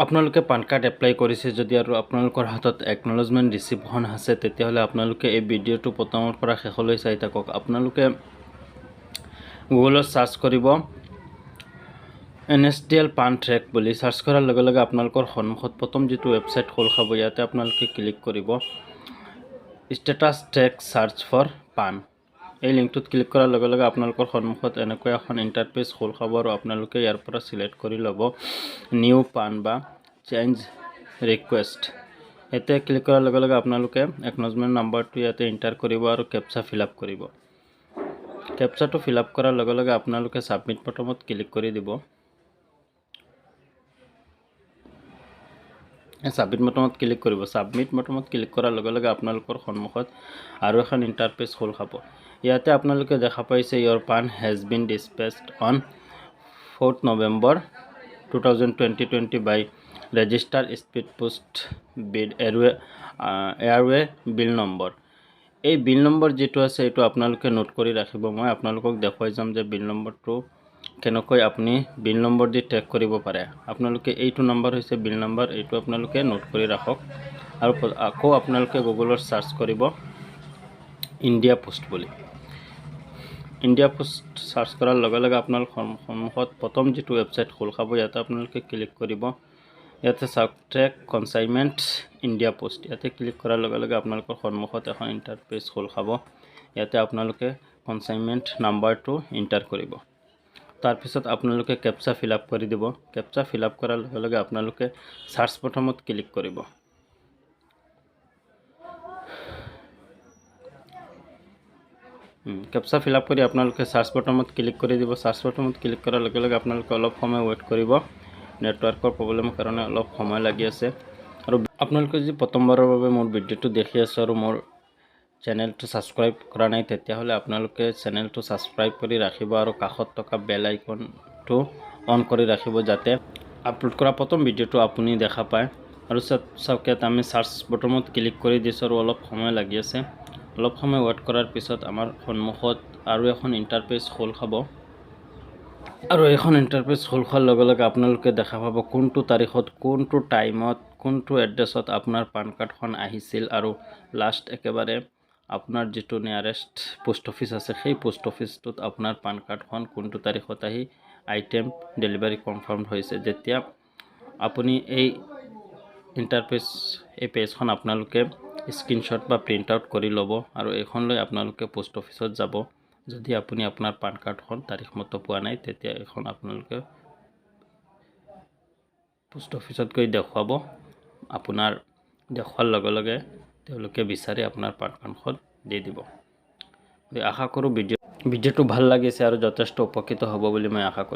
আপোনালোকে PAN card apply কৰিছে যদি আৰু আপোনালোকৰ হাতত একনলেজমেণ্ট ৰিচিপ্টখন আছে তেতিয়াহ'লে আপোনালোকে এই ভিডিঅ'টো প্ৰথমৰ পৰা শেষলৈ চাই থাকক। আপোনালোকে গুগলত সাৰ্চ কৰিব NSDL পান ট্ৰেক বুলি সাৰ্চ কৰাৰ লগে লগে আপোনালোকৰ সন্মুখত প্ৰথম যেটো ৱেবসাইট খোল খাব ইয়াতে আপোনালোকে ক্লিক কৰিব ষ্টেটাস ট্ৰেক সাৰ্চ ফৰ পান এই লিংকটোত ক্লিক কৰাৰ লগে লগে আপোনালোকৰ সন্মুখত এনেকৈ এখন ইন্টাৰফেস খোল খাব আৰু আপোনালোকে ইয়াৰ পৰা সিলেক্ট কৰি ল'ব নিউ পান বা চেঞ্জ ৰিকুৱেষ্ট এতে ক্লিক কৰাৰ লগে লগে আপোনালোকে একনলেজমেণ্ট নাম্বাৰটো ইয়াতে এন্টাৰ কৰিব আৰু কেপচা ফিল আপ কৰিব কেপচাটো ফিল আপ কৰাৰ লগে লগে আপোনালোকে সাবমিট বটনত ক্লিক কৰি দিব সাবমিট বটনত ক্লিক কৰিব সাবমিট বটনত ক্লিক কৰাৰ লগে লগে আপোনালোকৰ সন্মুখত আৰু এখন ইন্টাৰফেস খোল খাব ইয়াতে আপোনালোকে দেখা পাইছে your pan has been dispatched on 4th November 2020 by register speed post bid airway bill number এই বিল নম্বৰ যেটো আছে এটো আপোনালোকে নোট কৰি ৰাখিব মই আপোনালোকক দেখুৱাই যাম যে বিল নম্বৰটো কেনেকৈ আপুনি বিল নম্বৰ দি ট্ৰেক কৰিব পাৰে আপোনালোকে এইটো নম্বৰ হৈছে বিল নম্বৰ এইটো আপোনালোকে নোট কৰি ৰাখক আৰু আকৌ আপোনালোকে গুগলত সাৰ্চ কৰিব ইণ্ডিয়া পোষ্ট বুলি ইণ্ডিয়া পোষ্ট সাৰ্চ কৰাৰ লগে লগে আপোনালোকৰ সন্মুখত প্ৰথম যেটো ৱেবসাইট খোল খাব ইয়াতে আপোনালোকে ক্লিক কৰিব ইয়াতে sub track consignment India post ইয়াতে ক্লিক কৰাৰ লগে লগে আপোনালোকৰ সন্মুখত এখন ইন্টাৰফেস খোল খাব ইয়াতে আপোনালোকে কনসাইনমেন্ট নাম্বাৰটো এন্টাৰ কৰিব তাৰ পিছত আপোনালোকে কেপচা ফিল আপ কৰি দিব কেপচা ফিল আপ কৰাৰ লগে লগে আপোনালোকে সাৰ্চ বটনত ক্লিক কৰিব কেপচা ফিল আপ কৰি আপোনালোকে সাৰ্চ বটনত ক্লিক কৰি দিব সাৰ্চ বটনত ক্লিক কৰাৰ লগে লগে আপোনালোকে অলপ সময় ওয়েট কৰিব নেটৱৰ্কৰ প্ৰবলেমৰ কাৰণে অলপ সময় লাগি আছে আৰু আপোনালোকে যদি প্ৰথমবাৰৰ বাবে মোৰ ভিডিঅ'টো দেখি আছে আৰু মোৰ চেনেলটো সাবস্ক্ৰাইব কৰা নাই তেতিয়াহ'লে আপোনালোকে চেনেলটো সাবস্ক্ৰাইব কৰি ৰাখিব আৰু কাষত থকা বেল আইকনটো অন কৰি ৰাখিব যাতে আপলোড কৰা প্ৰথম ভিডিঅ'টো আপুনি দেখা পায় আৰু সবকেত আমি সাৰ্চ বটনত ক্লিক কৰি দিছো আৰু অলপ সময় লাগি আছে অলপ সময় ওয়েট কৰাৰ পিছত আমাৰ সন্মুখত আৰু এখন ইন্টাৰফেস খোল খাব আৰু এখন ইন্টাৰফেস খোল খোৱাৰ লগে লগে আপোনালোকে দেখা পাব কোনটো তাৰিখত কোনটো টাইমত কোনটো এড্ৰেছত আপোনাৰ পান কাৰ্ডখন আহিছিল আৰু লাষ্ট একেবাৰে আপোনাৰ যেটো নিয়াৰেষ্ট পোষ্ট অফিস আছে সেই পোষ্ট অফিসটোত আপোনাৰ পান কাৰ্ডখন কোনটো তাৰিখত আহি আইটেম ডেলিভাৰি কনফাৰ্ম হৈছে যেতিয়া আপুনি এই ইন্টাৰফেস এই পেজখন আপোনালোকে স্ক্ৰিনশ্বট বা প্ৰিন্ট আউট কৰি ল'ব আৰু এখন লৈ আপোনালোকে পোষ্ট অফিসত যাব যদি আপুনি আপোনাৰ পান কাৰ্ডখন তাৰিখ মতে পোৱা নাই তেতিয়া এখন আপোনালোকে পোষ্ট অফিসত গৈ দেখুৱাব আপোনাৰ দেখুৱাৰ লগে লগে তেওঁলোকে বিচাৰি আপোনাৰ পান কাৰ্ডখন দি দিব আশা কৰো ভিডিঅ'টো ভাল লাগিছে আৰু যথেষ্ট উপকৃত হ'ব বুলি মই আশা কৰো